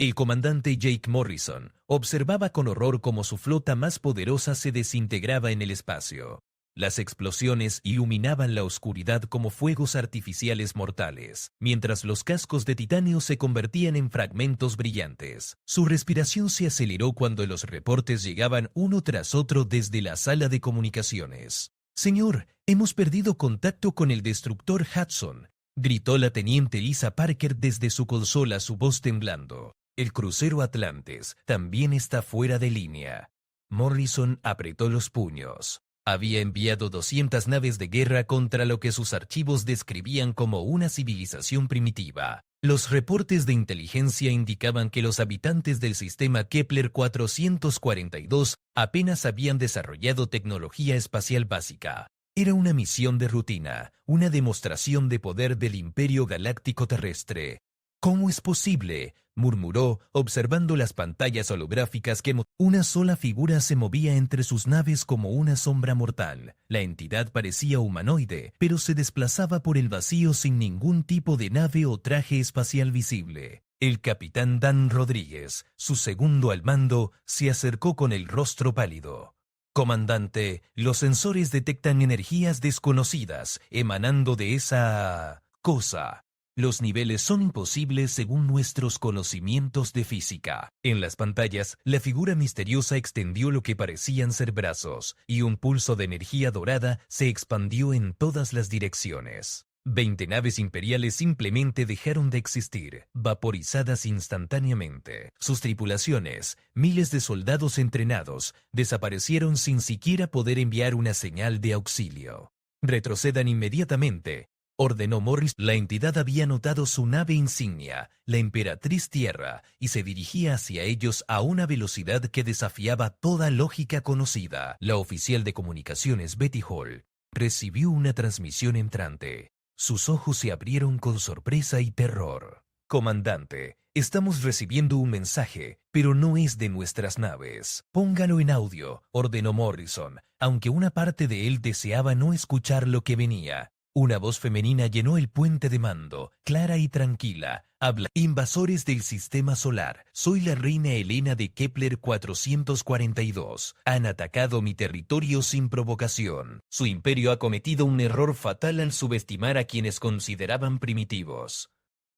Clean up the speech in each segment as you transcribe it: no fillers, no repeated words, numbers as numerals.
El comandante Jake Morrison observaba con horror cómo su flota más poderosa se desintegraba en el espacio. Las explosiones iluminaban la oscuridad como fuegos artificiales mortales, mientras los cascos de titanio se convertían en fragmentos brillantes. Su respiración se aceleró cuando los reportes llegaban uno tras otro desde la sala de comunicaciones. «Señor, hemos perdido contacto con el destructor Hudson», gritó la teniente Lisa Parker desde su consola, su voz temblando. «El crucero Atlantis también está fuera de línea». Morrison apretó los puños. Había enviado 200 naves de guerra contra lo que sus archivos describían como una civilización primitiva. Los reportes de inteligencia indicaban que los habitantes del sistema Kepler 442 apenas habían desarrollado tecnología espacial básica. Era una misión de rutina, una demostración de poder del Imperio Galáctico terrestre. «¿Cómo es posible?», murmuró, observando las pantallas holográficas que una sola figura se movía entre sus naves como una sombra mortal. La entidad parecía humanoide, pero se desplazaba por el vacío sin ningún tipo de nave o traje espacial visible. El capitán Dan Rodríguez, su segundo al mando, se acercó con el rostro pálido. «Comandante, los sensores detectan energías desconocidas emanando de esa cosa. Los niveles son imposibles según nuestros conocimientos de física». En las pantallas, la figura misteriosa extendió lo que parecían ser brazos, y un pulso de energía dorada se expandió en todas las direcciones. 20 naves imperiales simplemente dejaron de existir, vaporizadas instantáneamente. Sus tripulaciones, miles de soldados entrenados, desaparecieron sin siquiera poder enviar una señal de auxilio. «Retrocedan inmediatamente», ordenó Morris. La entidad había notado su nave insignia, la Emperatriz Tierra, y se dirigía hacia ellos a una velocidad que desafiaba toda lógica conocida. La oficial de comunicaciones Betty Hall recibió una transmisión entrante. Sus ojos se abrieron con sorpresa y terror. «Comandante, estamos recibiendo un mensaje, pero no es de nuestras naves». «Póngalo en audio», ordenó Morrison, aunque una parte de él deseaba no escuchar lo que venía. Una voz femenina llenó el puente de mando, clara y tranquila. «Habla. Invasores del sistema solar. Soy la reina Helena de Kepler 442. Han atacado mi territorio sin provocación. Su imperio ha cometido un error fatal al subestimar a quienes consideraban primitivos».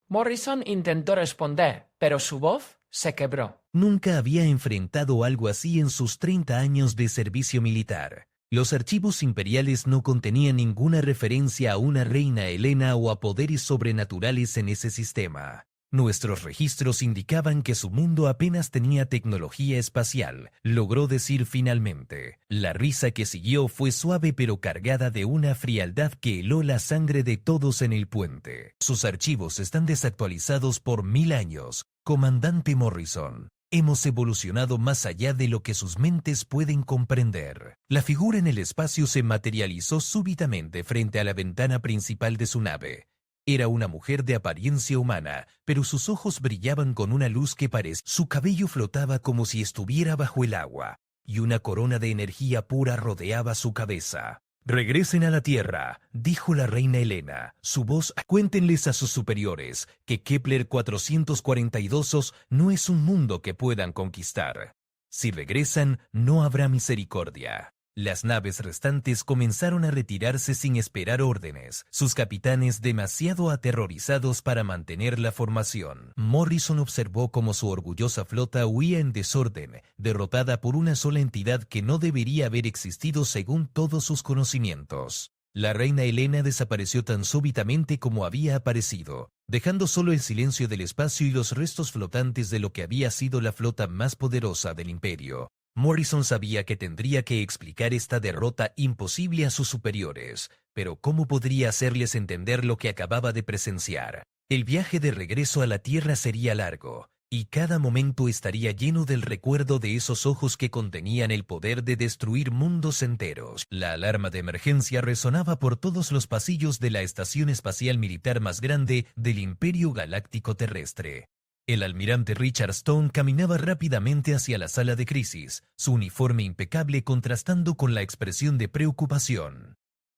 Morrison intentó responder, pero su voz se quebró. Nunca había enfrentado algo así en sus 30 años de servicio militar. Los archivos imperiales no contenían ninguna referencia a una reina Helena o a poderes sobrenaturales en ese sistema. Nuestros registros indicaban que su mundo apenas tenía tecnología espacial, logró decir finalmente. La risa que siguió fue suave pero cargada de una frialdad que heló la sangre de todos en el puente. «Sus archivos están desactualizados por 1000 años, comandante Morrison. Hemos evolucionado más allá de lo que sus mentes pueden comprender». La figura en el espacio se materializó súbitamente frente a la ventana principal de su nave. Era una mujer de apariencia humana, pero sus ojos brillaban con una luz que parecía. Su cabello flotaba como si estuviera bajo el agua, y una corona de energía pura rodeaba su cabeza. «Regresen a la Tierra», dijo la reina Helena. Su voz. «Cuéntenles a sus superiores que Kepler 442 no es un mundo que puedan conquistar. Si regresan, no habrá misericordia». Las naves restantes comenzaron a retirarse sin esperar órdenes, sus capitanes demasiado aterrorizados para mantener la formación. Morrison observó cómo su orgullosa flota huía en desorden, derrotada por una sola entidad que no debería haber existido según todos sus conocimientos. La reina Helena desapareció tan súbitamente como había aparecido, dejando solo el silencio del espacio y los restos flotantes de lo que había sido la flota más poderosa del imperio. Morrison sabía que tendría que explicar esta derrota imposible a sus superiores, pero ¿cómo podría hacerles entender lo que acababa de presenciar? El viaje de regreso a la Tierra sería largo, y cada momento estaría lleno del recuerdo de esos ojos que contenían el poder de destruir mundos enteros. La alarma de emergencia resonaba por todos los pasillos de la estación espacial militar más grande del Imperio Galáctico terrestre. El almirante Richard Stone caminaba rápidamente hacia la sala de crisis, su uniforme impecable contrastando con la expresión de preocupación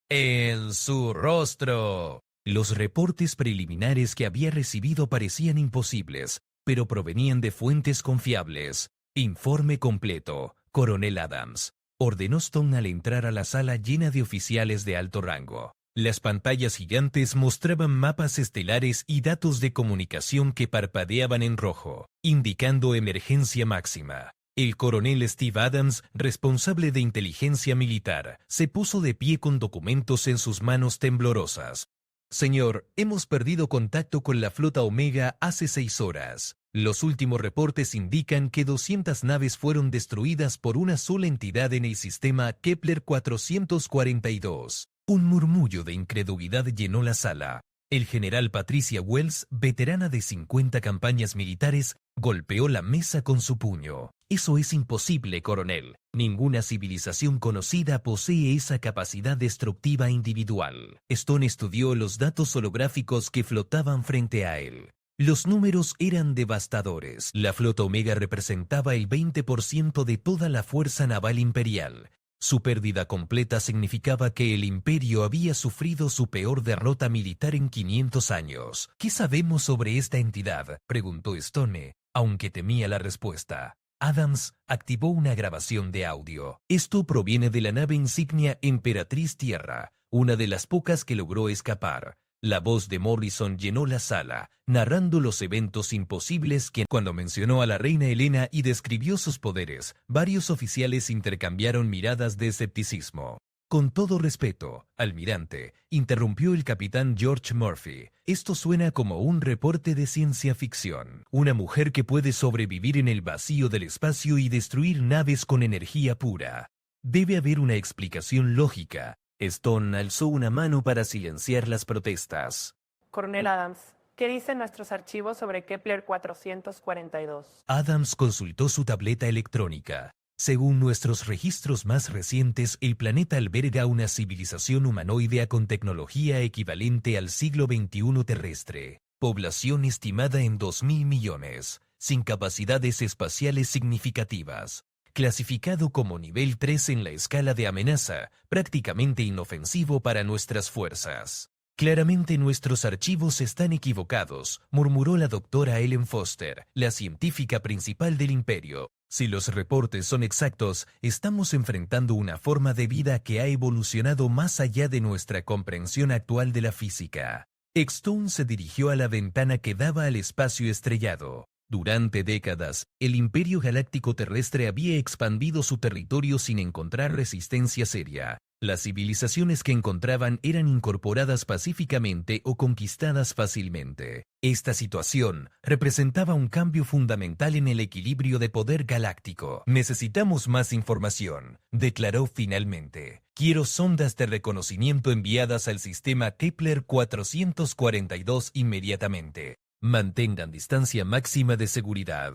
en su rostro. Los reportes preliminares que había recibido parecían imposibles. pero provenían de fuentes confiables. Informe completo, Coronel Adams, ordenó Stone al entrar a la sala llena de oficiales de alto rango. Las pantallas gigantes mostraban mapas estelares y datos de comunicación que parpadeaban en rojo, indicando emergencia máxima. El coronel Steve Adams, responsable de inteligencia militar, se puso de pie con documentos en sus manos temblorosas. Señor, hemos perdido contacto con la flota Omega hace 6 horas. Los últimos reportes indican que 200 naves fueron destruidas por una sola entidad en el sistema Kepler 442. Un murmullo de incredulidad llenó la sala. El general Patricia Wells, veterana de 50 campañas militares, golpeó la mesa con su puño. Eso es imposible, coronel. Ninguna civilización conocida posee esa capacidad destructiva individual. Stone estudió los datos holográficos que flotaban frente a él. Los números eran devastadores. La flota Omega representaba el 20% de toda la fuerza naval imperial. Su pérdida completa significaba que el imperio había sufrido su peor derrota militar en 500 años. ¿Qué sabemos sobre esta entidad?, preguntó Stone, aunque temía la respuesta. Adams activó una grabación de audio. Esto proviene de la nave insignia Emperatriz Tierra, una de las pocas que logró escapar. La voz de Morrison llenó la sala, narrando los eventos imposibles que, cuando mencionó a la reina Helena y describió sus poderes, varios oficiales intercambiaron miradas de escepticismo. Con todo respeto, almirante, interrumpió el capitán George Murphy. Esto suena como un reporte de ciencia ficción. Una mujer que puede sobrevivir en el vacío del espacio y destruir naves con energía pura. Debe haber una explicación lógica. Stone alzó una mano para silenciar las protestas. Coronel Adams, ¿qué dicen nuestros archivos sobre Kepler 442? Adams consultó su tableta electrónica. Según nuestros registros más recientes, el planeta alberga una civilización humanoidea con tecnología equivalente al siglo XXI terrestre. Población estimada en 2.000 millones, sin capacidades espaciales significativas. Clasificado como nivel 3 en la escala de amenaza, prácticamente inofensivo para nuestras fuerzas. Claramente nuestros archivos están equivocados, murmuró la doctora Ellen Foster, la científica principal del imperio. Si los reportes son exactos, estamos enfrentando una forma de vida que ha evolucionado más allá de nuestra comprensión actual de la física. Stone se dirigió a la ventana que daba al espacio estrellado. Durante décadas, el Imperio Galáctico terrestre había expandido su territorio sin encontrar resistencia seria. Las civilizaciones que encontraban eran incorporadas pacíficamente o conquistadas fácilmente. Esta situación representaba un cambio fundamental en el equilibrio de poder galáctico. Necesitamos más información, declaró finalmente. Quiero sondas de reconocimiento enviadas al sistema Kepler 442 inmediatamente. Mantengan distancia máxima de seguridad.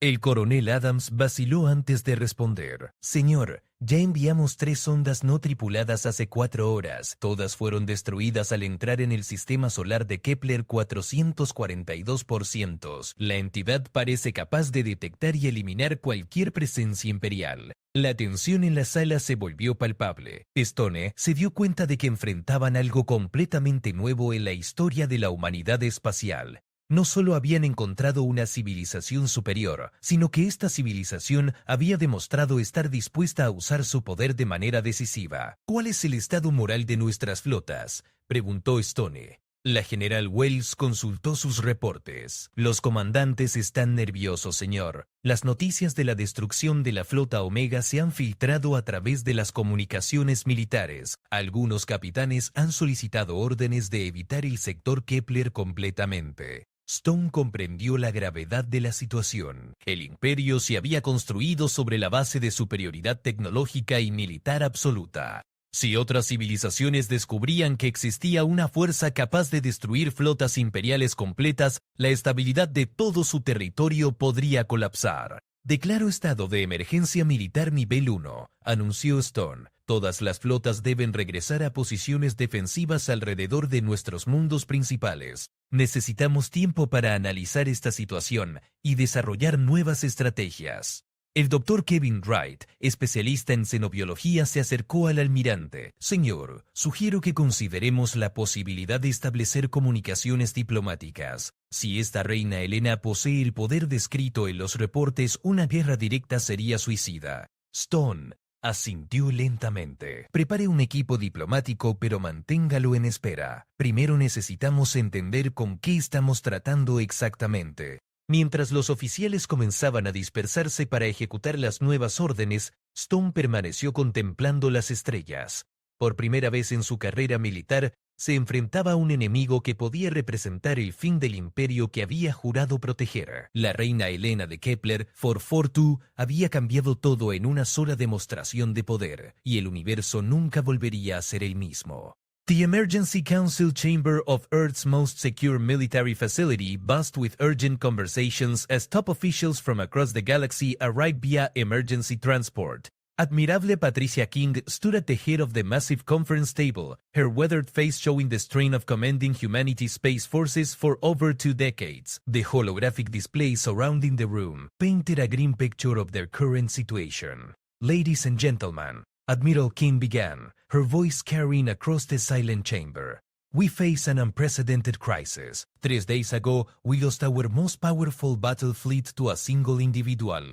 El coronel Adams vaciló antes de responder. Señor, ya enviamos 3 sondas no tripuladas hace 4 horas. Todas fueron destruidas al entrar en el sistema solar de Kepler 442%. La entidad parece capaz de detectar y eliminar cualquier presencia imperial. La tensión en la sala se volvió palpable. Stone se dio cuenta de que enfrentaban algo completamente nuevo en la historia de la humanidad espacial. No solo habían encontrado una civilización superior, sino que esta civilización había demostrado estar dispuesta a usar su poder de manera decisiva. ¿Cuál es el estado moral de nuestras flotas?, preguntó Stone. La general Wells consultó sus reportes. Los comandantes están nerviosos, señor. Las noticias de la destrucción de la flota Omega se han filtrado a través de las comunicaciones militares. Algunos capitanes han solicitado órdenes de evitar el sector Kepler completamente. Stone comprendió la gravedad de la situación. El imperio se había construido sobre la base de superioridad tecnológica y militar absoluta. Si otras civilizaciones descubrían que existía una fuerza capaz de destruir flotas imperiales completas, la estabilidad de todo su territorio podría colapsar. Declaro estado de emergencia militar nivel 1, anunció Stone. Todas las flotas deben regresar a posiciones defensivas alrededor de nuestros mundos principales. Necesitamos tiempo para analizar esta situación y desarrollar nuevas estrategias. El doctor Kevin Wright, especialista en xenobiología, se acercó al almirante. Señor, sugiero que consideremos la posibilidad de establecer comunicaciones diplomáticas. Si esta reina Helena posee el poder descrito en los reportes, una guerra directa sería suicida. Stone asintió lentamente. Prepare un equipo diplomático, pero manténgalo en espera. Primero necesitamos entender con qué estamos tratando exactamente. Mientras los oficiales comenzaban a dispersarse para ejecutar las nuevas órdenes, Stone permaneció contemplando las estrellas. Por primera vez en su carrera militar, se enfrentaba a un enemigo que podía representar el fin del imperio que había jurado proteger. La reina Helena de Kepler, 442, había cambiado todo en una sola demostración de poder, y el universo nunca volvería a ser el mismo. The Emergency Council Chamber of Earth's most secure military facility buzzed with urgent conversations as top officials from across the galaxy arrived via emergency transport. Admirable Patricia King stood at the head of the massive conference table, her weathered face showing the strain of commanding humanity's space forces for over 2 decades. The holographic display surrounding the room painted a grim picture of their current situation. Ladies and gentlemen, Admiral King began, her voice carrying across the silent chamber. We face an unprecedented crisis. 3 days ago, we lost our most powerful battle fleet to a single individual.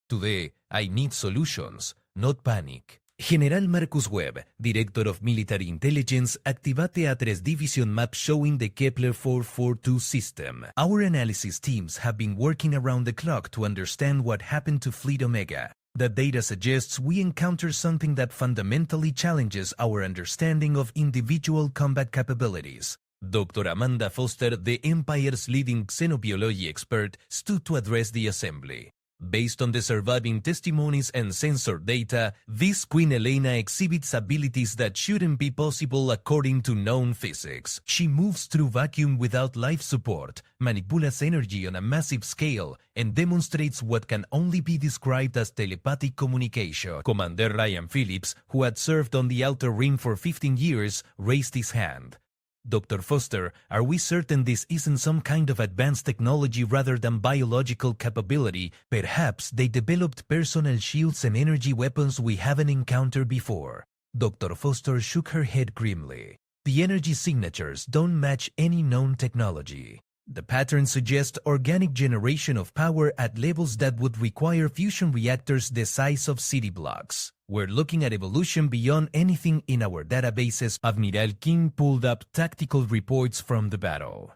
Today, I need solutions, not panic. General Marcus Webb, Director of Military Intelligence, activate a 3 division map showing the Kepler 442 system. Our analysis teams have been working around the clock to understand what happened to Fleet Omega. The data suggests we encounter something that fundamentally challenges our understanding of individual combat capabilities. Dr. Amanda Foster, the Empire's leading xenobiology expert, stood to address the assembly. Based on the surviving testimonies and sensor data, this Queen Helena exhibits abilities that shouldn't be possible according to known physics. She moves through vacuum without life support, manipulates energy on a massive scale, and demonstrates what can only be described as telepathic communication. Commander Ryan Phillips, who had served on the Outer Rim for 15 years, raised his hand. Dr. Foster, are we certain this isn't some kind of advanced technology rather than biological capability? Perhaps they developed personal shields and energy weapons we haven't encountered before. Dr. Foster shook her head grimly. The energy signatures don't match any known technology. The pattern suggests organic generation of power at levels that would require fusion reactors the size of city blocks. We're looking at evolution beyond anything in our databases. Admiral King pulled up tactical reports from the battle.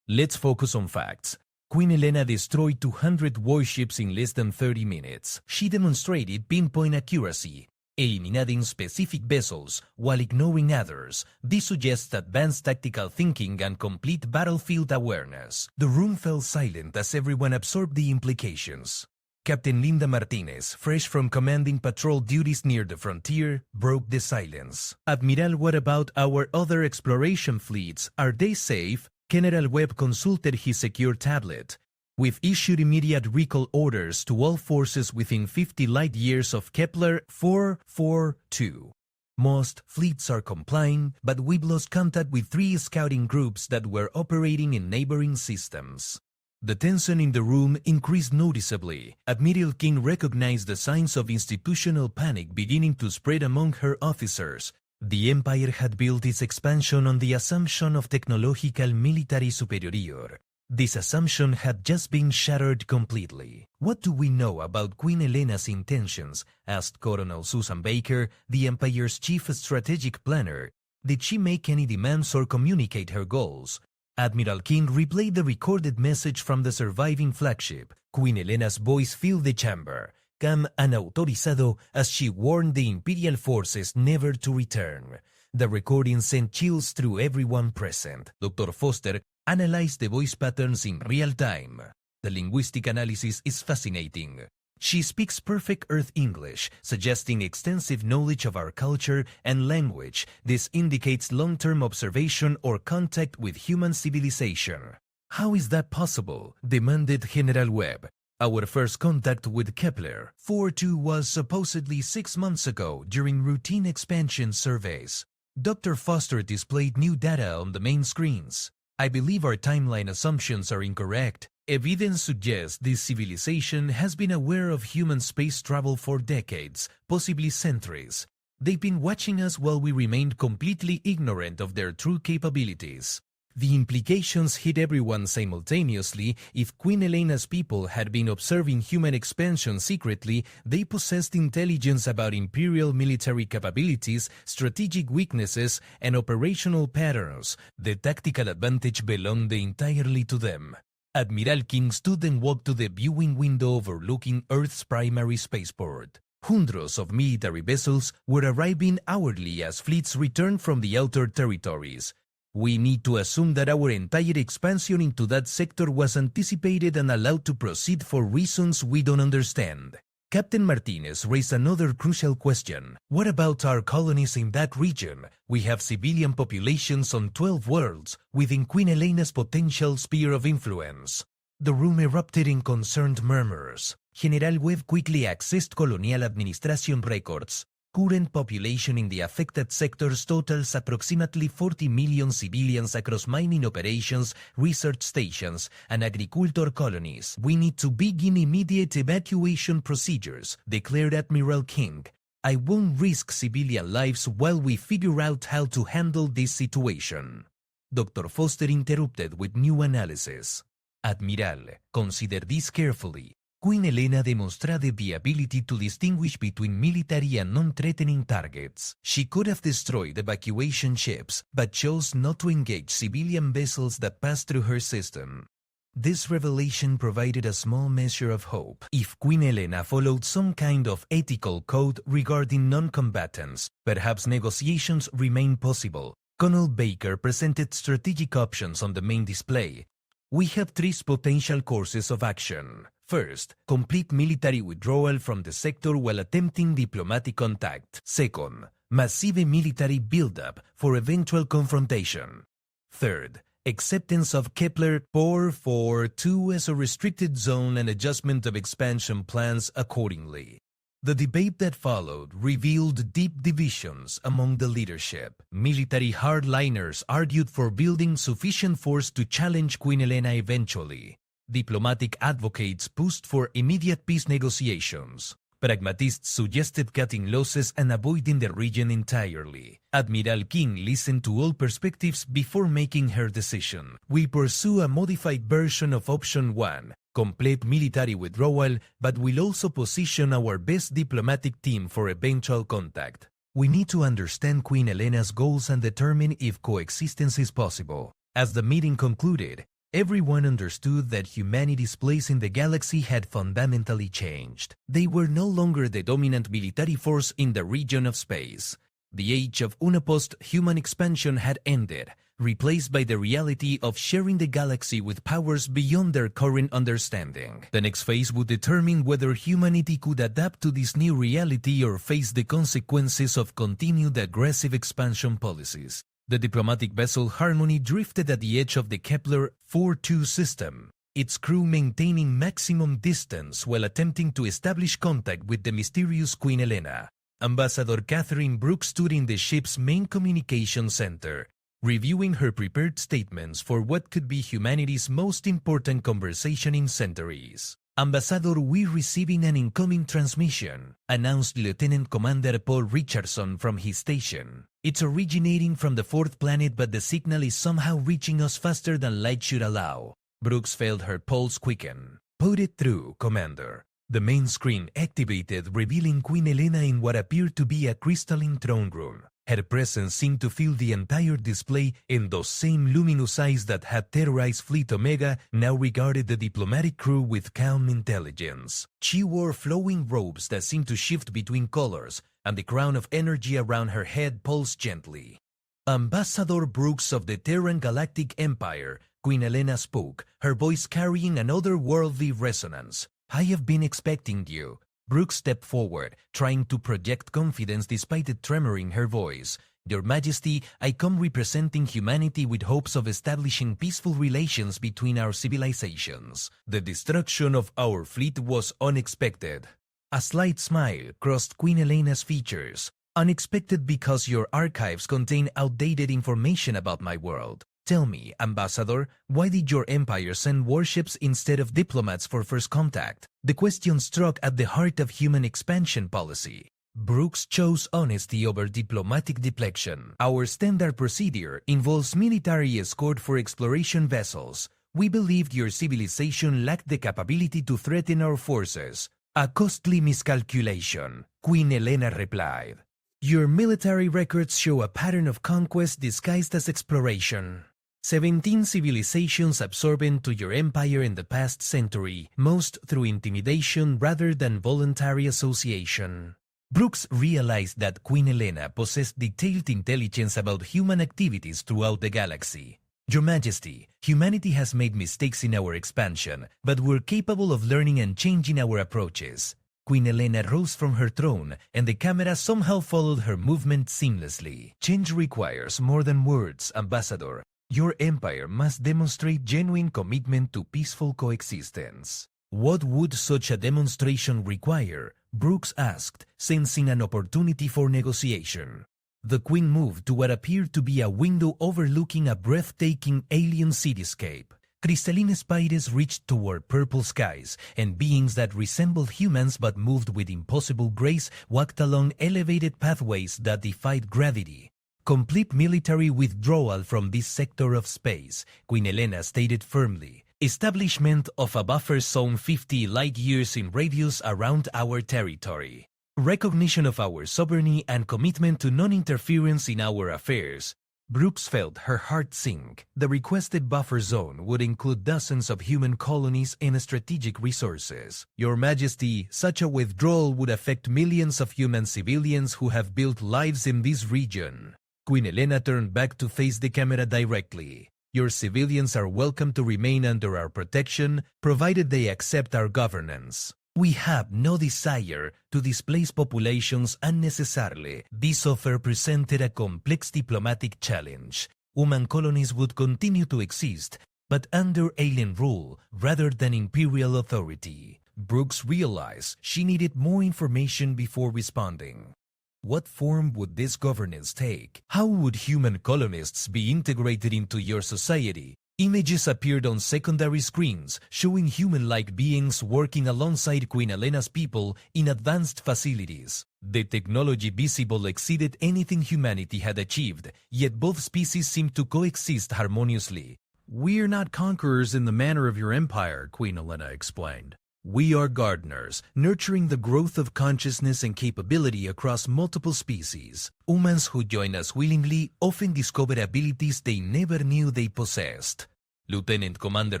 Let's focus on facts. Queen Helena destroyed 200 warships in less than 30 minutes. She demonstrated pinpoint accuracy, eliminating specific vessels while ignoring others. This suggests advanced tactical thinking and complete battlefield awareness. The room fell silent as everyone absorbed the implications. Captain Linda Martinez, fresh from commanding patrol duties near the frontier, broke the silence. Admiral, what about our other exploration fleets? Are they safe? General Webb consulted his secure tablet. We've issued immediate recall orders to all forces within 50 light years of Kepler 442. Most fleets are complying, but we've lost contact with 3 scouting groups that were operating in neighboring systems. The tension in the room increased noticeably. Admiral King recognized the signs of institutional panic beginning to spread among her officers. The Empire had built its expansion on the assumption of technological military superior. This assumption had just been shattered completely. What do we know about Queen Helena's intentions? Asked Colonel Susan Baker, the Empire's chief strategic planner. Did she make any demands or communicate her goals? Admiral King replayed the recorded message from the surviving flagship. Queen Helena's voice filled the chamber, calm and autorizado, as she warned the Imperial forces never to return. The recording sent chills through everyone present. Dr. Foster analyzed the voice patterns in real time. The linguistic analysis is fascinating. She speaks perfect Earth English, suggesting extensive knowledge of our culture and language. This indicates long-term observation or contact with human civilization. How is that possible? Demanded General Webb. Our first contact with Kepler 442 was supposedly 6 months ago during routine expansion surveys. Dr. Foster displayed new data on the main screens. I believe our timeline assumptions are incorrect. Evidence suggests this civilization has been aware of human space travel for decades, possibly centuries. They've been watching us while we remained completely ignorant of their true capabilities. The implications hit everyone simultaneously. If Queen Elena's people had been observing human expansion secretly, they possessed intelligence about imperial military capabilities, strategic weaknesses, and operational patterns. The tactical advantage belonged entirely to them. Admiral King stood and walked to the viewing window overlooking Earth's primary spaceport. Hundreds of military vessels were arriving hourly as fleets returned from the outer territories. We need to assume that our entire expansion into that sector was anticipated and allowed to proceed for reasons we don't understand. Captain Martinez raised another crucial question. What about our colonies in that region? We have civilian populations on 12 worlds within Queen Elena's potential sphere of influence. The room erupted in concerned murmurs. General Webb quickly accessed colonial administration records. Current population in the affected sectors totals approximately 40 million civilians across mining operations, research stations, and agriculture colonies. We need to begin immediate evacuation procedures, declared Admiral King. I won't risk civilian lives while we figure out how to handle this situation. Dr. Foster interrupted with new analysis. Admiral, consider this carefully. Queen Elena demonstrated the ability to distinguish between military and non-threatening targets. She could have destroyed evacuation ships, but chose not to engage civilian vessels that passed through her system. This revelation provided a small measure of hope. If Queen Elena followed some kind of ethical code regarding non-combatants, perhaps negotiations remain possible. Colonel Baker presented strategic options on the main display. We have three potential courses of action. First, complete military withdrawal from the sector while attempting diplomatic contact. Second, massive military buildup for eventual confrontation. Third, acceptance of Kepler 442 as a restricted zone and adjustment of expansion plans accordingly. The debate that followed revealed deep divisions among the leadership. Military hardliners argued for building sufficient force to challenge Queen Elena eventually. Diplomatic advocates pushed for immediate peace negotiations. Pragmatists suggested cutting losses and avoiding the region entirely. Admiral King listened to all perspectives before making her decision. We pursue a modified version of Option 1, complete military withdrawal, but will also position our best diplomatic team for eventual contact. We need to understand Queen Elena's goals and determine if coexistence is possible. As the meeting concluded, everyone understood that humanity's place in the galaxy had fundamentally changed. They were no longer the dominant military force in the region of space. The age of unopposed human expansion had ended, replaced by the reality of sharing the galaxy with powers beyond their current understanding. The next phase would determine whether humanity could adapt to this new reality or face the consequences of continued aggressive expansion policies. The diplomatic vessel Harmony drifted at the edge of the Kepler 42 system, its crew maintaining maximum distance while attempting to establish contact with the mysterious Queen Elena. Ambassador Catherine Brooks stood in the ship's main communication center, reviewing her prepared statements for what could be humanity's most important conversation in centuries. Ambassador, we're receiving an incoming transmission, announced Lieutenant Commander Paul Richardson from his station. It's originating from the fourth planet, but the signal is somehow reaching us faster than light should allow. Brooks felt her pulse quicken. Put it through, Commander. The main screen activated, revealing Queen Elena in what appeared to be a crystalline throne room. Her presence seemed to fill the entire display, and those same luminous eyes that had terrorized Fleet Omega now regarded the diplomatic crew with calm intelligence. She wore flowing robes that seemed to shift between colors, and the crown of energy around her head pulsed gently. Ambassador Brooks of the Terran Galactic Empire, Queen Elena spoke, her voice carrying an otherworldly resonance. I have been expecting you. Brooks stepped forward, trying to project confidence despite the tremor in her voice. Your Majesty, I come representing humanity with hopes of establishing peaceful relations between our civilizations. The destruction of our fleet was unexpected. A slight smile crossed Queen Elena's features. Unexpected because your archives contain outdated information about my world. Tell me, Ambassador, why did your empire send warships instead of diplomats for first contact? The question struck at the heart of human expansion policy. Brooks chose honesty over diplomatic deflection. Our standard procedure involves military escort for exploration vessels. We believed your civilization lacked the capability to threaten our forces. A costly miscalculation, Queen Helena replied. Your military records show a pattern of conquest disguised as exploration. 17 civilizations absorbed into your empire in the past century, most through intimidation rather than voluntary association. Brooks realized that Queen Helena possessed detailed intelligence about human activities throughout the galaxy. Your Majesty, humanity has made mistakes in our expansion, but we're capable of learning and changing our approaches. Queen Helena rose from her throne, and the camera somehow followed her movement seamlessly. Change requires more than words, Ambassador. Your empire must demonstrate genuine commitment to peaceful coexistence. What would such a demonstration require? Brooks asked, sensing an opportunity for negotiation. The Queen moved to what appeared to be a window overlooking a breathtaking alien cityscape. Crystalline spires reached toward purple skies, and beings that resembled humans but moved with impossible grace walked along elevated pathways that defied gravity. Complete military withdrawal from this sector of space, Queen Helena stated firmly. Establishment of a buffer zone 50 light-years in radius around our territory. Recognition of our sovereignty and commitment to non-interference in our affairs. Brooks felt her heart sink. The requested buffer zone would include dozens of human colonies and strategic resources. Your Majesty, such a withdrawal would affect millions of human civilians who have built lives in this region. Queen Helena turned back to face the camera directly. Your civilians are welcome to remain under our protection, provided they accept our governance. We have no desire to displace populations unnecessarily. This offer presented a complex diplomatic challenge. Human colonies would continue to exist, but under alien rule rather than imperial authority. Brooks realized she needed more information before responding. What form would this governance take? How would human colonists be integrated into your society? Images appeared on secondary screens showing human-like beings working alongside Queen Helena's people in advanced facilities. The technology visible exceeded anything humanity had achieved, yet both species seemed to coexist harmoniously. "We're not conquerors in the manner of your empire," Queen Helena explained. We are gardeners, nurturing the growth of consciousness and capability across multiple species. Humans who join us willingly often discover abilities they never knew they possessed. Lieutenant Commander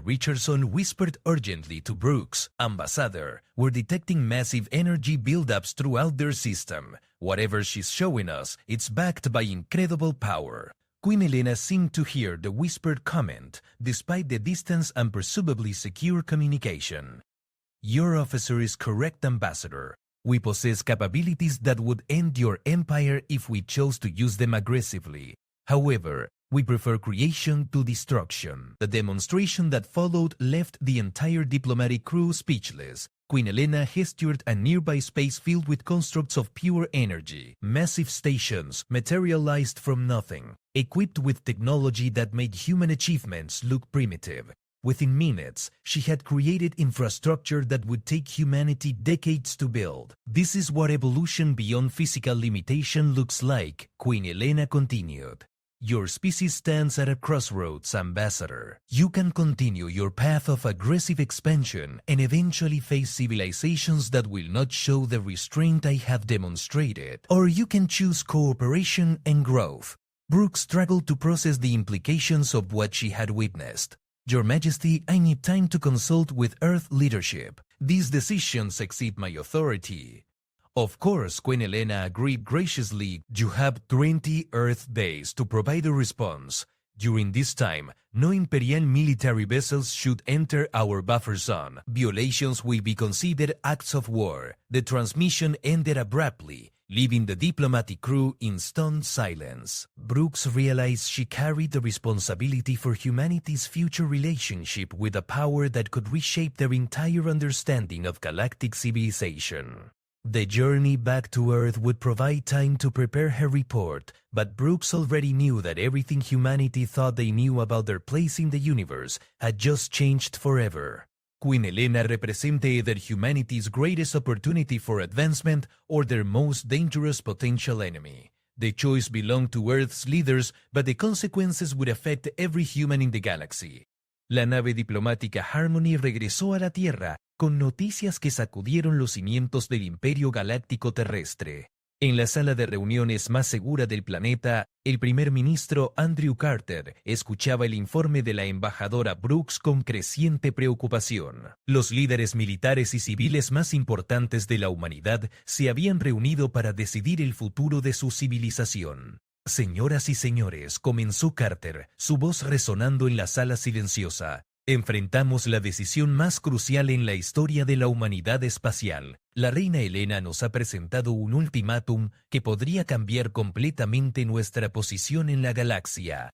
Richardson whispered urgently to Brooks, Ambassador, we're detecting massive energy buildups throughout their system. Whatever she's showing us, it's backed by incredible power. Queen Helena seemed to hear the whispered comment, despite the distance and presumably secure communication. Your officer is correct, Ambassador. We possess capabilities that would end your empire if we chose to use them aggressively. However, we prefer creation to destruction. The demonstration that followed left the entire diplomatic crew speechless. Queen Helena gestured a nearby space filled with constructs of pure energy. Massive stations materialized from nothing, equipped with technology that made human achievements look primitive. Within minutes, she had created infrastructure that would take humanity decades to build. This is what evolution beyond physical limitation looks like, Queen Helena continued. Your species stands at a crossroads, Ambassador. You can continue your path of aggressive expansion and eventually face civilizations that will not show the restraint I have demonstrated. Or you can choose cooperation and growth. Brooke struggled to process the implications of what she had witnessed. Your Majesty, I need time to consult with Earth leadership. These decisions exceed my authority. Of course, Queen Helena agreed graciously. You have 20 Earth days to provide a response. During this time, no Imperial military vessels should enter our buffer zone. Violations will be considered acts of war. The transmission ended abruptly, leaving the diplomatic crew in stunned silence. Brooks realized she carried the responsibility for humanity's future relationship with a power that could reshape their entire understanding of galactic civilization. The journey back to Earth would provide time to prepare her report, but Brooks already knew that everything humanity thought they knew about their place in the universe had just changed forever. Queen Elena represented either humanity's greatest opportunity for advancement or their most dangerous potential enemy. The choice belonged to Earth's leaders, but the consequences would affect every human in the galaxy. La nave diplomática Harmony regresó a la Tierra con noticias que sacudieron los cimientos del Imperio Galáctico terrestre. En la sala de reuniones más segura del planeta, el primer ministro Andrew Carter escuchaba el informe de la embajadora Brooks con creciente preocupación. Los líderes militares y civiles más importantes de la humanidad se habían reunido para decidir el futuro de su civilización. Señoras y señores, comenzó Carter, su voz resonando en la sala silenciosa. Enfrentamos la decisión más crucial en la historia de la humanidad espacial. La reina Elena nos ha presentado un ultimátum que podría cambiar completamente nuestra posición en la galaxia.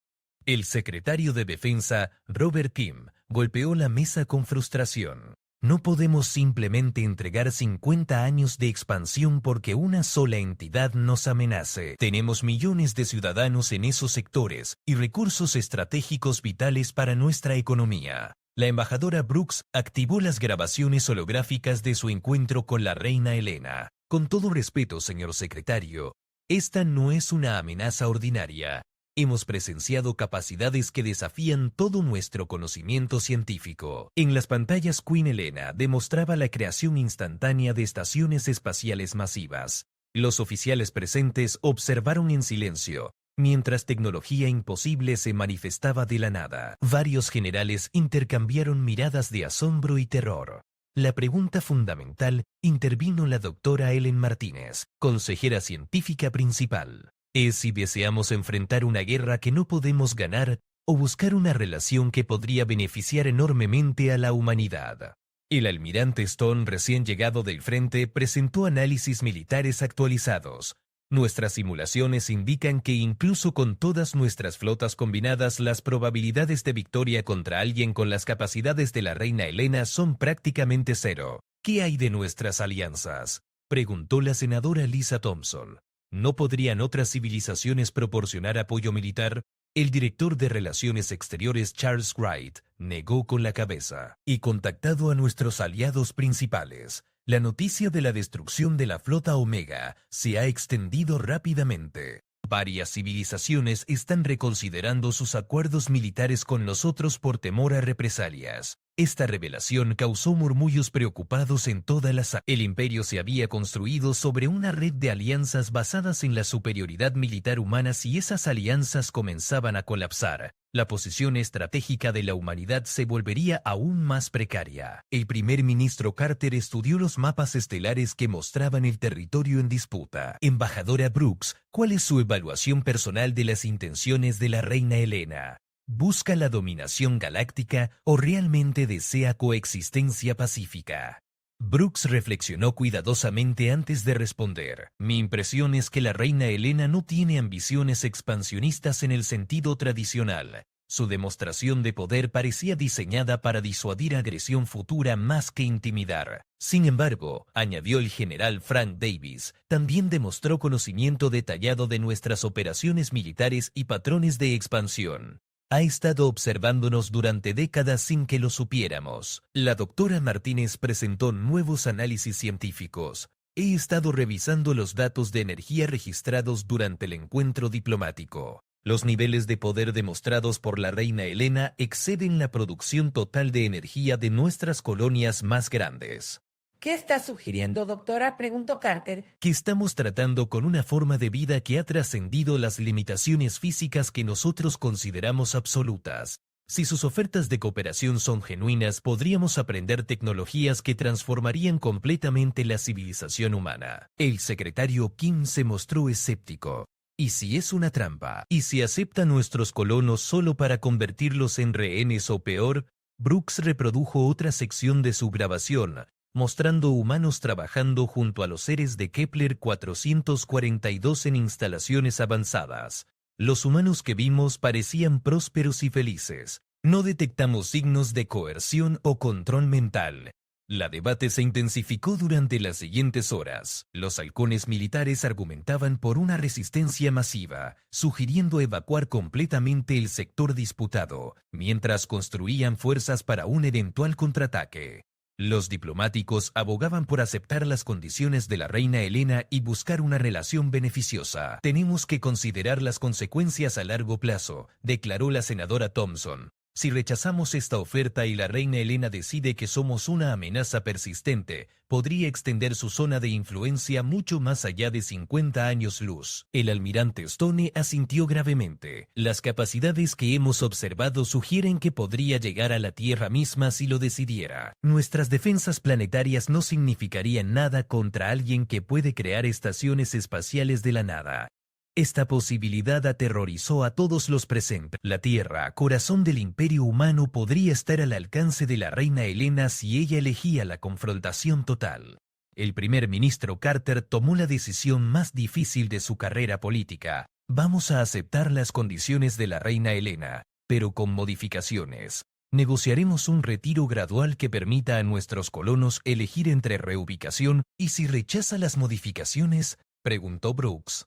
El secretario de Defensa, Robert Kim, golpeó la mesa con frustración. No podemos simplemente entregar 50 años de expansión porque una sola entidad nos amenace. Tenemos millones de ciudadanos en esos sectores y recursos estratégicos vitales para nuestra economía. La embajadora Brooks activó las grabaciones holográficas de su encuentro con la reina Elena. Con todo respeto, señor secretario, esta no es una amenaza ordinaria. Hemos presenciado capacidades que desafían todo nuestro conocimiento científico. En las pantallas, Queen Elena demostraba la creación instantánea de estaciones espaciales masivas. Los oficiales presentes observaron en silencio, mientras tecnología imposible se manifestaba de la nada. Varios generales intercambiaron miradas de asombro y terror. La pregunta fundamental intervino la doctora Ellen Martínez, consejera científica principal. Es si deseamos enfrentar una guerra que no podemos ganar o buscar una relación que podría beneficiar enormemente a la humanidad. El almirante Stone, recién llegado del frente, presentó análisis militares actualizados. Nuestras simulaciones indican que incluso con todas nuestras flotas combinadas, las probabilidades de victoria contra alguien con las capacidades de la reina Elena son prácticamente cero. ¿Qué hay de nuestras alianzas?, preguntó la senadora Lisa Thompson. ¿No podrían otras civilizaciones proporcionar apoyo militar? El director de Relaciones Exteriores Charles Wright negó con la cabeza. Y contactado a nuestros aliados principales, la noticia de la destrucción de la flota Omega se ha extendido rápidamente. Varias civilizaciones están reconsiderando sus acuerdos militares con nosotros por temor a represalias. Esta revelación causó murmullos preocupados en toda la sala. El imperio se había construido sobre una red de alianzas basadas en la superioridad militar humana. Si esas alianzas comenzaban a colapsar, la posición estratégica de la humanidad se volvería aún más precaria. El primer ministro Carter estudió los mapas estelares que mostraban el territorio en disputa. Embajadora Brooks, ¿cuál es su evaluación personal de las intenciones de la reina Elena? ¿Busca la dominación galáctica o realmente desea coexistencia pacífica? Brooks reflexionó cuidadosamente antes de responder. Mi impresión es que la reina Elena no tiene ambiciones expansionistas en el sentido tradicional. Su demostración de poder parecía diseñada para disuadir agresión futura más que intimidar. Sin embargo, añadió el general Frank Davis, también demostró conocimiento detallado de nuestras operaciones militares y patrones de expansión. Ha estado observándonos durante décadas sin que lo supiéramos. La doctora Martínez presentó nuevos análisis científicos. He estado revisando los datos de energía registrados durante el encuentro diplomático. Los niveles de poder demostrados por la reina Elena exceden la producción total de energía de nuestras colonias más grandes. ¿Qué está sugiriendo, doctora?, preguntó Carter. Que estamos tratando con una forma de vida que ha trascendido las limitaciones físicas que nosotros consideramos absolutas. Si sus ofertas de cooperación son genuinas, podríamos aprender tecnologías que transformarían completamente la civilización humana. El secretario Kim se mostró escéptico. ¿Y si es una trampa? ¿Y si acepta a nuestros colonos solo para convertirlos en rehenes o peor? Brooks reprodujo otra sección de su grabación, mostrando humanos trabajando junto a los seres de Kepler 442 en instalaciones avanzadas. Los humanos que vimos parecían prósperos y felices. No detectamos signos de coerción o control mental. La debate se intensificó durante las siguientes horas. Los halcones militares argumentaban por una resistencia masiva, sugiriendo evacuar completamente el sector disputado, mientras construían fuerzas para un eventual contraataque. Los diplomáticos abogaban por aceptar las condiciones de la reina Helena y buscar una relación beneficiosa. Tenemos que considerar las consecuencias a largo plazo, declaró la senadora Thompson. Si rechazamos esta oferta y la reina Helena decide que somos una amenaza persistente, podría extender su zona de influencia mucho más allá de 50 años luz. El almirante Stone asintió gravemente. Las capacidades que hemos observado sugieren que podría llegar a la Tierra misma si lo decidiera. Nuestras defensas planetarias no significarían nada contra alguien que puede crear estaciones espaciales de la nada. Esta posibilidad aterrorizó a todos los presentes. La Tierra, corazón del imperio humano, podría estar al alcance de la reina Helena si ella elegía la confrontación total. El primer ministro Carter tomó la decisión más difícil de su carrera política. Vamos a aceptar las condiciones de la reina Helena, pero con modificaciones. Negociaremos un retiro gradual que permita a nuestros colonos elegir entre reubicación y si rechaza las modificaciones, preguntó Brooks.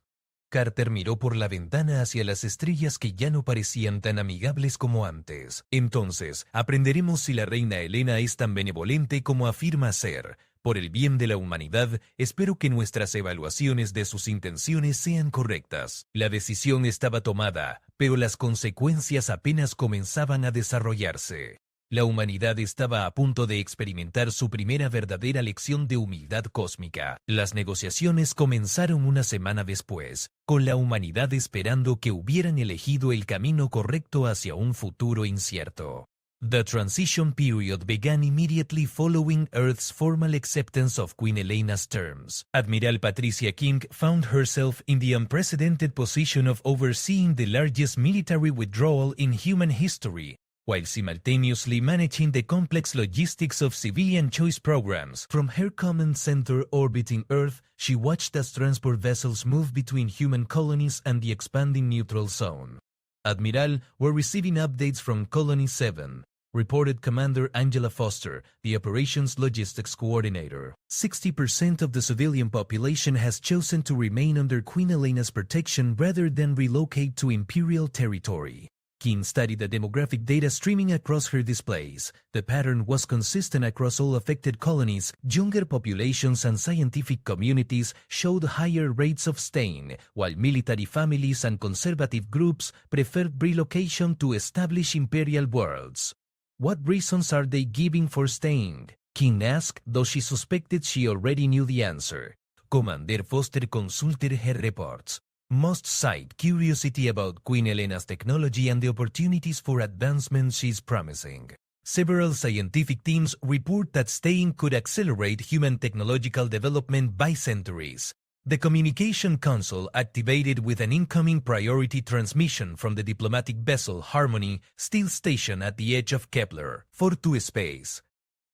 Carter miró por la ventana hacia las estrellas que ya no parecían tan amigables como antes. Entonces, aprenderemos si la reina Helena es tan benevolente como afirma ser. Por el bien de la humanidad, espero que nuestras evaluaciones de sus intenciones sean correctas. La decisión estaba tomada, pero las consecuencias apenas comenzaban a desarrollarse. La humanidad estaba a punto de experimentar su primera verdadera lección de humildad cósmica. Las negociaciones comenzaron una semana después, con la humanidad esperando que hubieran elegido el camino correcto hacia un futuro incierto. The transition period began immediately following Earth's formal acceptance of Queen Elena's terms. Admiral Patricia King found herself in the unprecedented position of overseeing the largest military withdrawal in human history, while simultaneously managing the complex logistics of civilian choice programs. From her command center orbiting Earth, she watched as transport vessels moved between human colonies and the expanding neutral zone. Admiral, we're receiving updates from Colony 7, reported Commander Angela Foster, the operations logistics coordinator. 60% of the civilian population has chosen to remain under Queen Elena's protection rather than relocate to Imperial territory. King studied the demographic data streaming across her displays. The pattern was consistent across all affected colonies. Younger populations and scientific communities showed higher rates of staying, while military families and conservative groups preferred relocation to establish imperial worlds. What reasons are they giving for staying? King asked, though she suspected she already knew the answer. Commander Foster consulted her reports. Most cite curiosity about Queen Elena's technology and the opportunities for advancement she's promising. Several scientific teams report that staying could accelerate human technological development by centuries. The communication console activated with an incoming priority transmission from the diplomatic vessel Harmony, still stationed at the edge of Kepler, 4-2 space.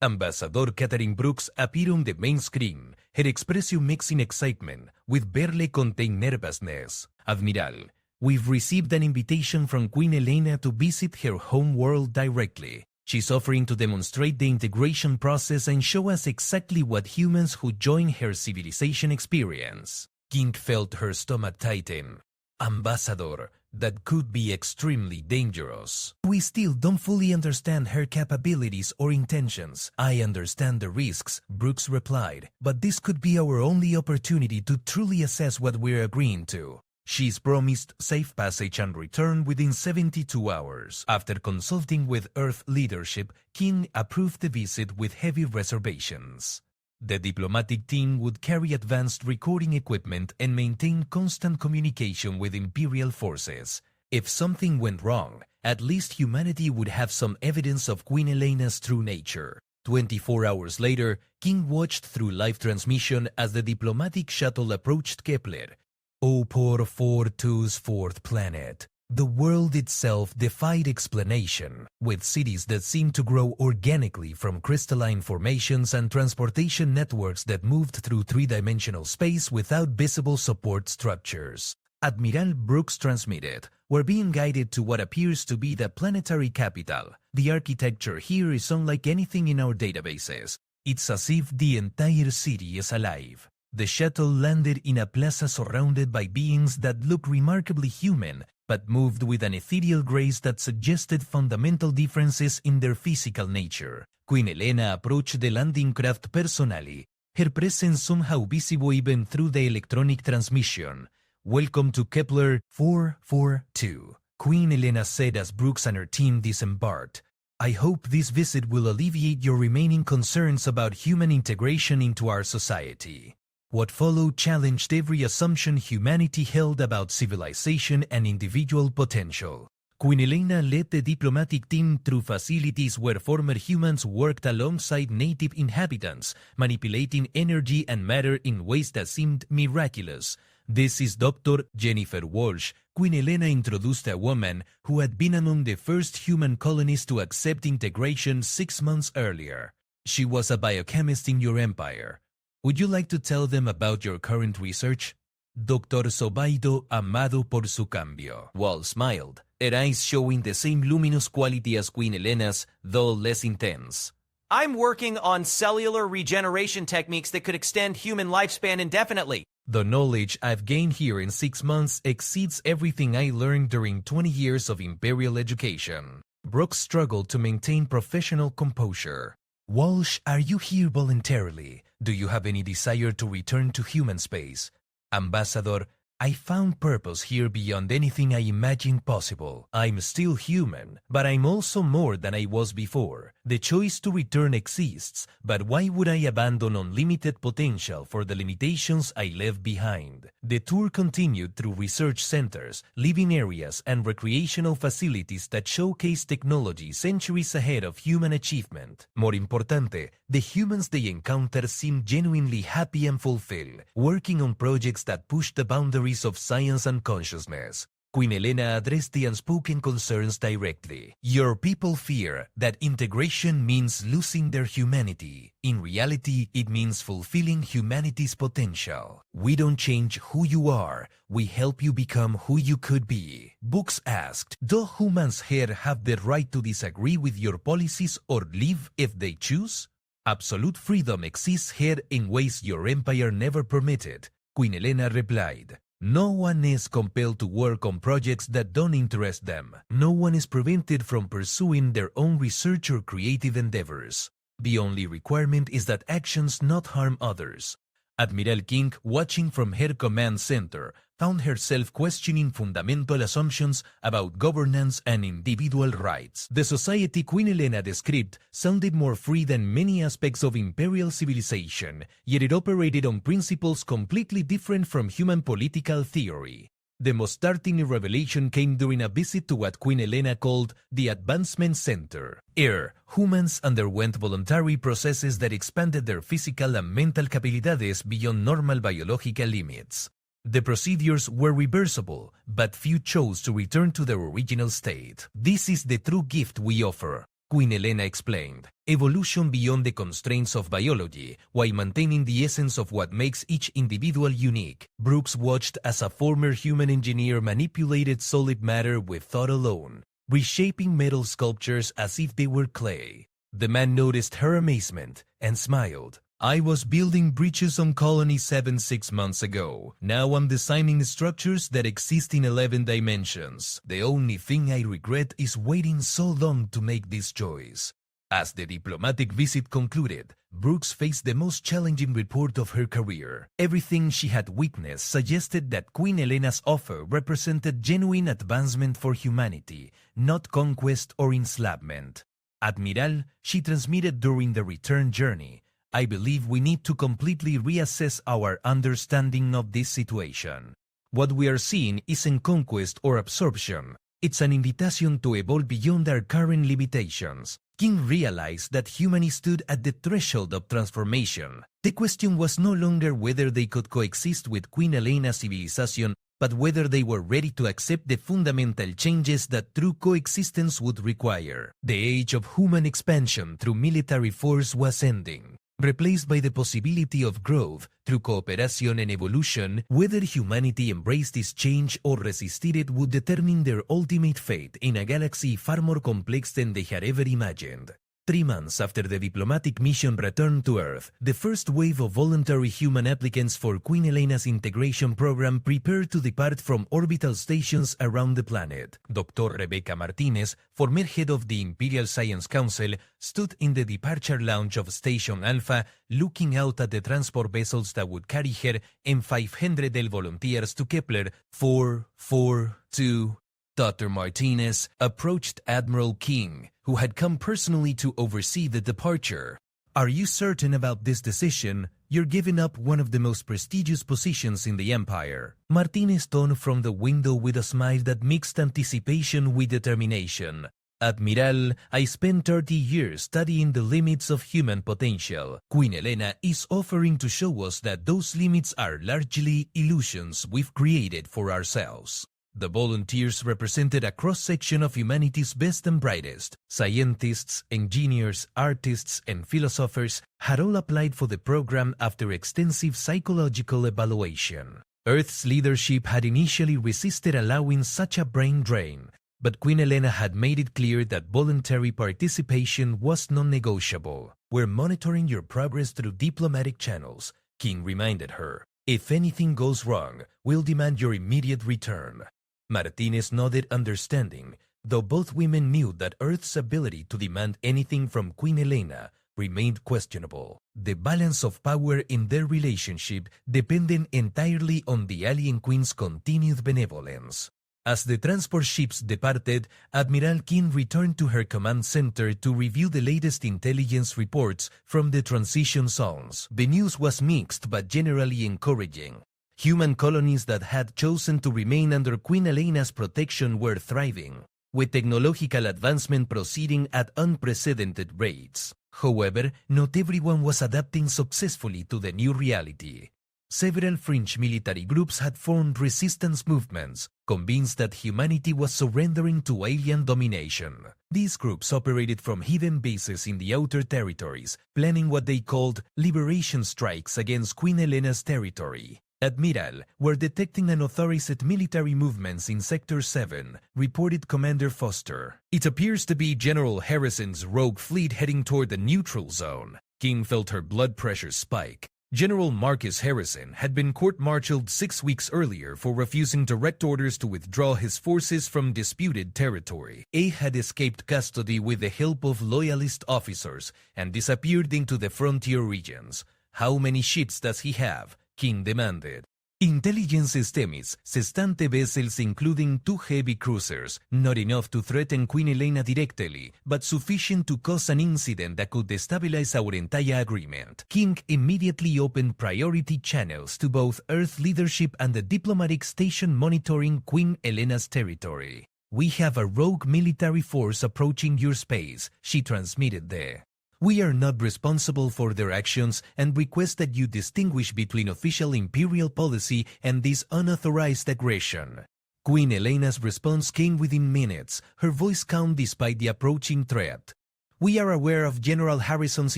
Ambassador Catherine Brooks appeared on the main screen, her expression mixing excitement with barely contained nervousness. Admiral, we've received an invitation from Queen Helena to visit her home world directly. She's offering to demonstrate the integration process and show us exactly what humans who join her civilization experience. King felt her stomach tighten. Ambassador, that could be extremely dangerous. We still don't fully understand her capabilities or intentions. I understand the risks, Brooks replied, but this could be our only opportunity to truly assess what we're agreeing to. She's promised safe passage and return within 72 hours. After consulting with Earth leadership, King approved the visit with heavy reservations. The diplomatic team would carry advanced recording equipment and maintain constant communication with Imperial forces. If something went wrong, at least humanity would have some evidence of Queen Elena's true nature. 24 hours later, King watched through live transmission as the diplomatic shuttle approached Kepler, O-Por-42's fourth planet. The world itself defied explanation, with cities that seemed to grow organically from crystalline formations and transportation networks that moved through three-dimensional space without visible support structures. Admiral Brooks transmitted, "We're being guided to what appears to be the planetary capital. The architecture here is unlike anything in our databases. It's as if the entire city is alive. The shuttle landed in a plaza surrounded by beings that look remarkably human, but moved with an ethereal grace that suggested fundamental differences in their physical nature. Queen Elena approached the landing craft personally, her presence somehow visible even through the electronic transmission. "Welcome to Kepler 442, Queen Elena said as Brooks and her team disembarked. "I hope this visit will alleviate your remaining concerns about human integration into our society." What followed challenged every assumption humanity held about civilization and individual potential. Queen Elena led the diplomatic team through facilities where former humans worked alongside native inhabitants, manipulating energy and matter in ways that seemed miraculous. "This is Dr. Jennifer Walsh." Queen Elena introduced a woman who had been among the first human colonists to accept integration 6 months earlier. "She was a biochemist in your empire. Would you like to tell them about your current research?" Dr. Zobaydo amado por su cambio. Wall smiled, her eyes showing the same luminous quality as Queen Elena's, though less intense. "I'm working on cellular regeneration techniques that could extend human lifespan indefinitely." "The knowledge I've gained here in 6 months exceeds everything I learned during 20 years of imperial education." Brooks struggled to maintain professional composure. "Walsh, are you here voluntarily? Do you have any desire to return to human space?" "Ambassador, I found purpose here beyond anything I imagined possible. I'm still human, but I'm also more than I was before. The choice to return exists, but why would I abandon unlimited potential for the limitations I left behind?" The tour continued through research centers, living areas, and recreational facilities that showcase technology centuries ahead of human achievement. More importante, the humans they encountered seemed genuinely happy and fulfilled, working on projects that pushed the boundaries of science and consciousness. Queen Elena addressed the unspoken concerns directly. "Your people fear that integration means losing their humanity. In reality, it means fulfilling humanity's potential. We don't change who you are, we help you become who you could be." Books asked, "Do humans here have the right to disagree with your policies or leave if they choose?" "Absolute freedom exists here in ways your empire never permitted," Queen Elena replied. "No one is compelled to work on projects that don't interest them. No one is prevented from pursuing their own research or creative endeavors. The only requirement is that actions not harm others." Admiral King, watching from her command center, found herself questioning fundamental assumptions about governance and individual rights. The society Queen Elena described sounded more free than many aspects of imperial civilization, yet it operated on principles completely different from human political theory. The most startling revelation came during a visit to what Queen Elena called the Advancement Center. Here, humans underwent voluntary processes that expanded their physical and mental capacidades beyond normal biological limits. The procedures were reversible, but few chose to return to their original state. "This is the true gift we offer," Queen Elena explained. "Evolution beyond the constraints of biology, while maintaining the essence of what makes each individual unique." Brooks watched as a former human engineer manipulated solid matter with thought alone, reshaping metal sculptures as if they were clay. The man noticed her amazement and smiled. "I was building bridges on Colony 7 6 months ago. Now I'm designing structures that exist in 11 dimensions. The only thing I regret is waiting so long to make this choice." As the diplomatic visit concluded, Brooks faced the most challenging report of her career. Everything she had witnessed suggested that Queen Elena's offer represented genuine advancement for humanity, not conquest or enslavement. "Admiral," she transmitted during the return journey, "I believe we need to completely reassess our understanding of this situation. What we are seeing isn't conquest or absorption. It's an invitation to evolve beyond our current limitations." King realized that humanity stood at the threshold of transformation. The question was no longer whether they could coexist with Queen Elena's civilization, but whether they were ready to accept the fundamental changes that true coexistence would require. The age of human expansion through military force was ending, replaced by the possibility of growth through cooperation and evolution. Whether humanity embraced this change or resisted it would determine their ultimate fate in a galaxy far more complex than they had ever imagined. 3 months after the diplomatic mission returned to Earth, the first wave of voluntary human applicants for Queen Elena's integration program prepared to depart from orbital stations around the planet. Dr. Rebecca Martinez, former head of the Imperial Science Council, stood in the departure lounge of Station Alpha, looking out at the transport vessels that would carry her and 500 L volunteers to Kepler 442. Dr. Martinez approached Admiral King, who had come personally to oversee the departure. "Are you certain about this decision? You're giving up one of the most prestigious positions in the Empire." Martinez turned from the window with a smile that mixed anticipation with determination. "Admiral, I spent 30 years studying the limits of human potential. Queen Elena is offering to show us that those limits are largely illusions we've created for ourselves." The volunteers represented a cross-section of humanity's best and brightest. Scientists, engineers, artists, and philosophers had all applied for the program after extensive psychological evaluation. Earth's leadership had initially resisted allowing such a brain drain, but Queen Elena had made it clear that voluntary participation was non-negotiable. "We're monitoring your progress through diplomatic channels," King reminded her. "If anything goes wrong, we'll demand your immediate return." Martinez nodded understanding, though both women knew that Earth's ability to demand anything from Queen Elena remained questionable. The balance of power in their relationship depended entirely on the alien queen's continued benevolence. As the transport ships departed, Admiral King returned to her command center to review the latest intelligence reports from the transition zones. The news was mixed but generally encouraging. Human colonies that had chosen to remain under Queen Elena's protection were thriving, with technological advancement proceeding at unprecedented rates. However, not everyone was adapting successfully to the new reality. Several fringe military groups had formed resistance movements, convinced that humanity was surrendering to alien domination. These groups operated from hidden bases in the outer territories, planning what they called liberation strikes against Queen Elena's territory. "Admiral, we're detecting unauthorized military movements in Sector 7, reported Commander Foster. It appears to be General Harrison's rogue fleet heading toward the neutral zone." King felt her blood pressure spike. General Marcus Harrison had been court-martialed 6 weeks earlier for refusing direct orders to withdraw his forces from disputed territory. A had escaped custody with the help of loyalist officers and disappeared into the frontier regions. "How many ships does he have?" King demanded. "Intelligence estimates 60 vessels including 2 heavy cruisers, not enough to threaten Queen Elena directly, but sufficient to cause an incident that could destabilize our entire agreement." King immediately opened priority channels to both Earth leadership and the diplomatic station monitoring Queen Elena's territory. "We have a rogue military force approaching your space," she transmitted there. "We are not responsible for their actions and request that you distinguish between official imperial policy and this unauthorized aggression." Queen Elena's response came within minutes, her voice calm despite the approaching threat. "We are aware of General Harrison's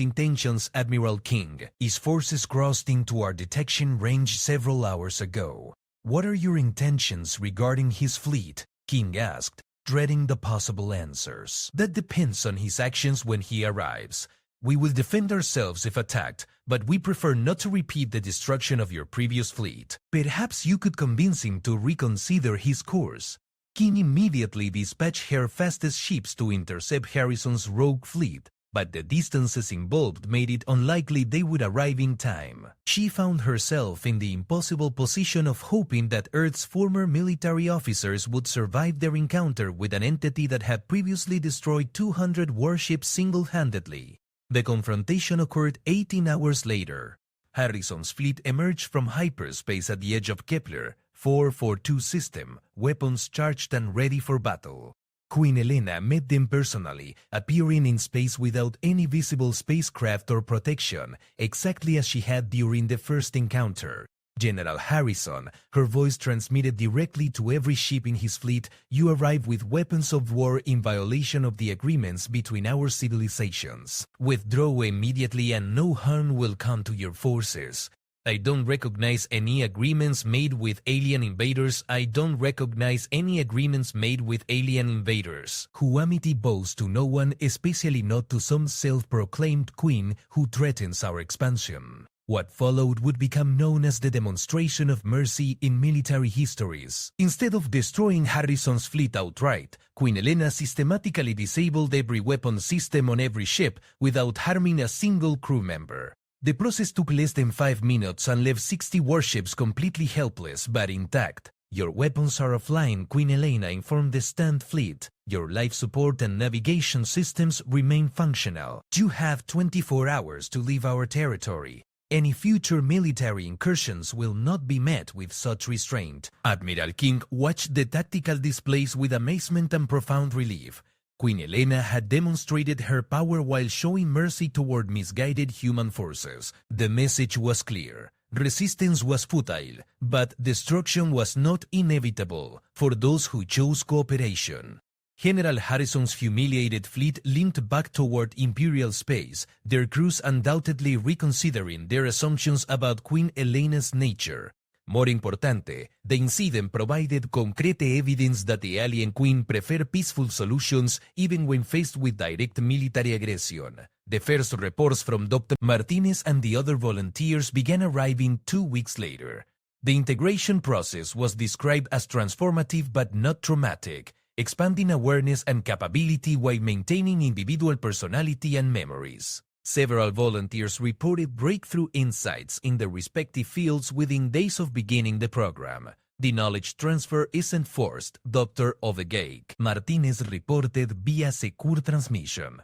intentions, Admiral King. His forces crossed into our detection range several hours ago." "What are your intentions regarding his fleet?" King asked, dreading the possible answers. "That depends on his actions when he arrives. We will defend ourselves if attacked, but we prefer not to repeat the destruction of your previous fleet." "Perhaps you could convince him to reconsider his course." King immediately dispatched her fastest ships to intercept Harrison's rogue fleet, but the distances involved made it unlikely they would arrive in time. She found herself in the impossible position of hoping that Earth's former military officers would survive their encounter with an entity that had previously destroyed 200 warships single-handedly. The confrontation occurred 18 hours later. Harrison's fleet emerged from hyperspace at the edge of Kepler 442 system, weapons charged and ready for battle. Queen Elena met them personally, appearing in space without any visible spacecraft or protection, exactly as she had during the first encounter. General Harrison, her voice transmitted directly to every ship in his fleet, "You arrive with weapons of war in violation of the agreements between our civilizations. Withdraw immediately and no harm will come to your forces." I don't recognize any agreements made with alien invaders. I don't recognize any agreements made with alien invaders. Who amity bows to no one, especially not to some self-proclaimed queen who threatens our expansion. What followed would become known as the demonstration of mercy in military histories. Instead of destroying Harrison's fleet outright, Queen Elena systematically disabled every weapon system on every ship without harming a single crew member. The process took less than 5 minutes and left 60 warships completely helpless but intact. Your weapons are offline, Queen Elena informed the stand fleet. Your life support and navigation systems remain functional. You have 24 hours to leave our territory. Any future military incursions will not be met with such restraint. Admiral King watched the tactical displays with amazement and profound relief. Queen Elena had demonstrated her power while showing mercy toward misguided human forces. The message was clear. Resistance was futile, but destruction was not inevitable for those who chose cooperation. General Harrison's humiliated fleet limped back toward Imperial space, their crews undoubtedly reconsidering their assumptions about Queen Elena's nature. More importante, the incident provided concrete evidence that the alien queen preferred peaceful solutions even when faced with direct military aggression. The first reports from Dr. Martinez and the other volunteers began arriving 2 weeks later. The integration process was described as transformative but not traumatic, expanding awareness and capability while maintaining individual personality and memories. Several volunteers reported breakthrough insights in their respective fields within days of beginning the program. The knowledge transfer isn't forced, Dr. Ovegake, Martinez reported via secure transmission.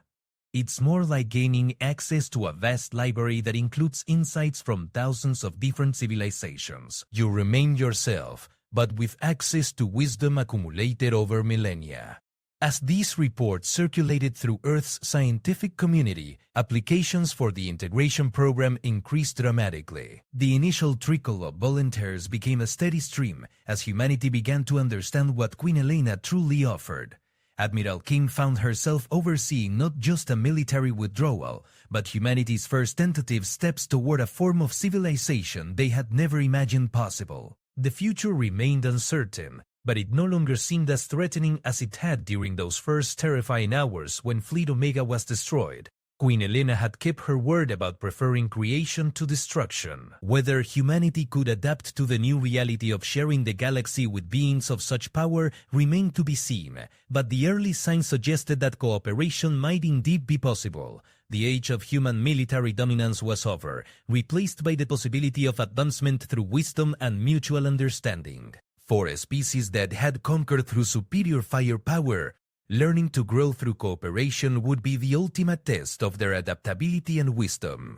It's more like gaining access to a vast library that includes insights from thousands of different civilizations. You remain yourself, but with access to wisdom accumulated over millennia. As these reports circulated through Earth's scientific community, applications for the integration program increased dramatically. The initial trickle of volunteers became a steady stream as humanity began to understand what Queen Elena truly offered. Admiral King found herself overseeing not just a military withdrawal, but humanity's first tentative steps toward a form of civilization they had never imagined possible. The future remained uncertain, but it no longer seemed as threatening as it had during those first terrifying hours when Fleet Omega was destroyed. Queen Elena had kept her word about preferring creation to destruction. Whether humanity could adapt to the new reality of sharing the galaxy with beings of such power remained to be seen, but the early signs suggested that cooperation might indeed be possible. The age of human military dominance was over, replaced by the possibility of advancement through wisdom and mutual understanding. For a species that had conquered through superior firepower, learning to grow through cooperation would be the ultimate test of their adaptability and wisdom.